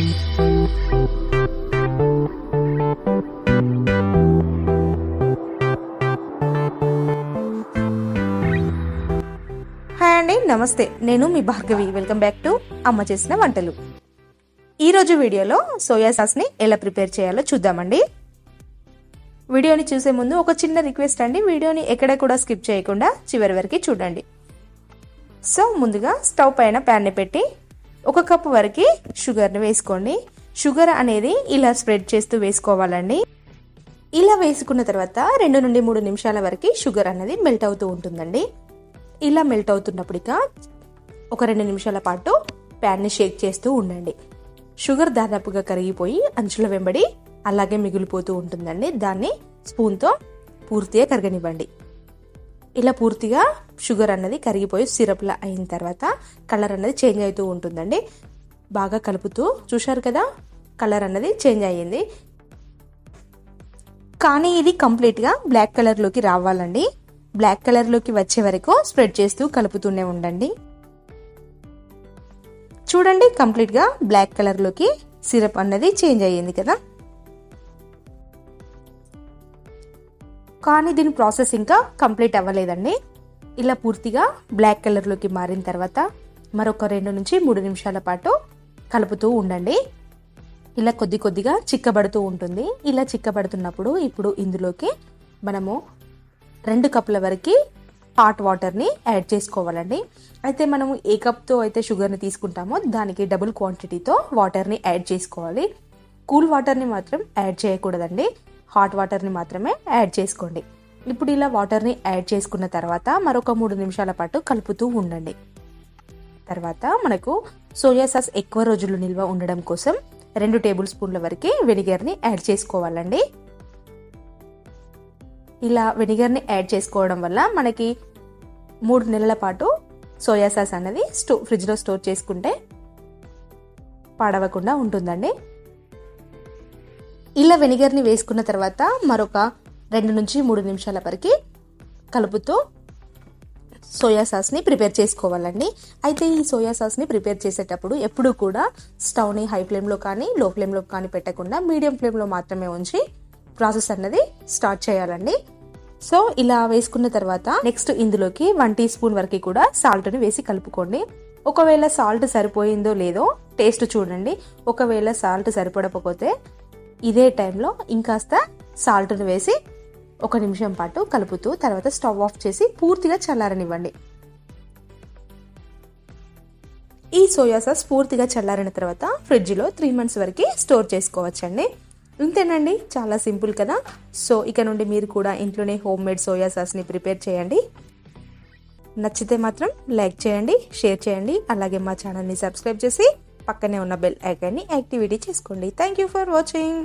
Hi అండి, నమస్తే. నేను మీ భార్గవి. వెల్కమ్ బ్యాక్ టు అమ్మ చేసిన వంటలు. ఈరోజు వీడియోలో సోయా సాస్ని ఎలా ప్రిపేర్ చేయాలో చూద్దామండి. వీడియోని చూసే ముందు ఒక చిన్న రిక్వెస్ట్ అండి, వీడియోని ఎక్కడ కూడా స్కిప్ చేయకుండా చివరి వరకు చూడండి. సో ముందుగా స్టవ్ పైన ప్యాన్ని పెట్టి 1 కప్పు వరకు షుగర్ని వేసుకోండి. షుగర్ అనేది ఇలా స్ప్రెడ్ చేస్తూ వేసుకోవాలండి. ఇలా వేసుకున్న తర్వాత 2 నుండి 3 నిమిషాల వరకు షుగర్ అనేది మెల్ట్ అవుతూ ఉంటుందండి. ఇలా మెల్ట్ అవుతున్నప్పుడు ఒక 2 నిమిషాల పాటు ప్యాన్ని షేక్ చేస్తూ ఉండండి. షుగర్ దాదాపుగా కరిగిపోయి అంచుల వెంబడి అలాగే మిగిలిపోతూ ఉంటుందండి. దాన్ని స్పూన్తో పూర్తిగా కరగనివ్వండి. ఇలా పూర్తిగా షుగర్ అన్నది కరిగిపోయి సిరప్లా అయిన తర్వాత కలర్ అన్నది చేంజ్ అవుతూ ఉంటుందండి. బాగా కలుపుతూ చూశారు కదా, కలర్ అన్నది చేంజ్ అయ్యింది. కానీ ఇది కంప్లీట్గా బ్లాక్ కలర్లోకి రావాలండి. బ్లాక్ కలర్లోకి వచ్చే వరకు స్ప్రెడ్ చేస్తూ కలుపుతూనే ఉండండి. చూడండి, కంప్లీట్గా బ్లాక్ కలర్లోకి సిరప్ అన్నది చేంజ్ అయ్యింది కదా. కానీ దీని ప్రాసెస్ ఇంకా కంప్లీట్ అవ్వలేదండి. ఇలా పూర్తిగా బ్లాక్ కలర్లోకి మారిన తర్వాత మరొక 2 నుంచి 3 నిమిషాల పాటు కలుపుతూ ఉండండి. ఇలా కొద్ది కొద్దిగా చిక్కబడుతూ ఉంటుంది. ఇలా చిక్కబడుతున్నప్పుడు ఇప్పుడు ఇందులోకి మనము 2 కప్పుల వరకు హాట్ వాటర్ని యాడ్ చేసుకోవాలండి. అయితే మనము ఏ కప్తో అయితే షుగర్ని తీసుకుంటామో దానికి డబుల్ క్వాంటిటీతో వాటర్ని యాడ్ చేసుకోవాలి. కూల్ వాటర్ని మాత్రం యాడ్ చేయకూడదండి, హాట్ వాటర్ని మాత్రమే యాడ్ చేసుకోండి. ఇప్పుడు ఇలా వాటర్ని యాడ్ చేసుకున్న తర్వాత మరొక 3 నిమిషాల పాటు కలుపుతూ ఉండండి. తర్వాత మనకు సోయా సాస్ ఎక్కువ రోజులు నిల్వ ఉండడం కోసం 2 టేబుల్ స్పూన్ల వరకు వెనిగర్ని యాడ్ చేసుకోవాలండి. ఇలా వెనిగర్ని యాడ్ చేసుకోవడం వల్ల మనకి 3 నెలల పాటు సోయా సాస్ అనేది ఫ్రిడ్జ్లో స్టోర్ చేసుకుంటే పాడవకుండా ఉంటుందండి. ఇలా వెనిగర్ని వేసుకున్న తర్వాత మరొక 2 నుంచి 3 నిమిషాల వరకు కలుపుతూ సోయా సాస్ని ప్రిపేర్ చేసుకోవాలండి. అయితే ఈ సోయా సాస్ని ప్రిపేర్ చేసేటప్పుడు ఎప్పుడూ కూడా స్టవ్ని హై ఫ్లేమ్లో కానీ లో ఫ్లేమ్లో కానీ పెట్టకుండా మీడియం ఫ్లేమ్లో మాత్రమే ఉంచి ప్రాసెస్ అన్నది స్టార్ట్ చేయాలండి. సో ఇలా వేసుకున్న తర్వాత నెక్స్ట్ ఇందులోకి 1 టీ స్పూన్ వరకు కూడా సాల్ట్ని వేసి కలుపుకోండి. ఒకవేళ సాల్ట్ సరిపోయిందో లేదో టేస్ట్ చూడండి. ఒకవేళ సాల్ట్ సరిపడకపోతే ఇదే టైంలో ఇంకాస్త సాల్ట్ని వేసి 1 నిమిషం పాటు కలుపుతూ తర్వాత స్టవ్ ఆఫ్ చేసి పూర్తిగా చల్లారనివ్వండి. ఈ సోయా సాస్ పూర్తిగా చల్లారిన తర్వాత ఫ్రిడ్జ్లో 3 మంత్స్ వరకు స్టోర్ చేసుకోవచ్చండి. ఇంతేనండి, చాలా సింపుల్ కదా. సో ఇక నుండి మీరు కూడా ఇంట్లోనే హోమ్ మేడ్ సోయా సాస్ని ప్రిపేర్ చేయండి. నచ్చితే మాత్రం లైక్ చేయండి, షేర్ చేయండి, అలాగే మా ఛానల్ని సబ్స్క్రైబ్ చేసి పక్కనే ఉన్న బెల్ ఐకాన్ని యాక్టివేట్ చేసుకోండి. Thank you for watching.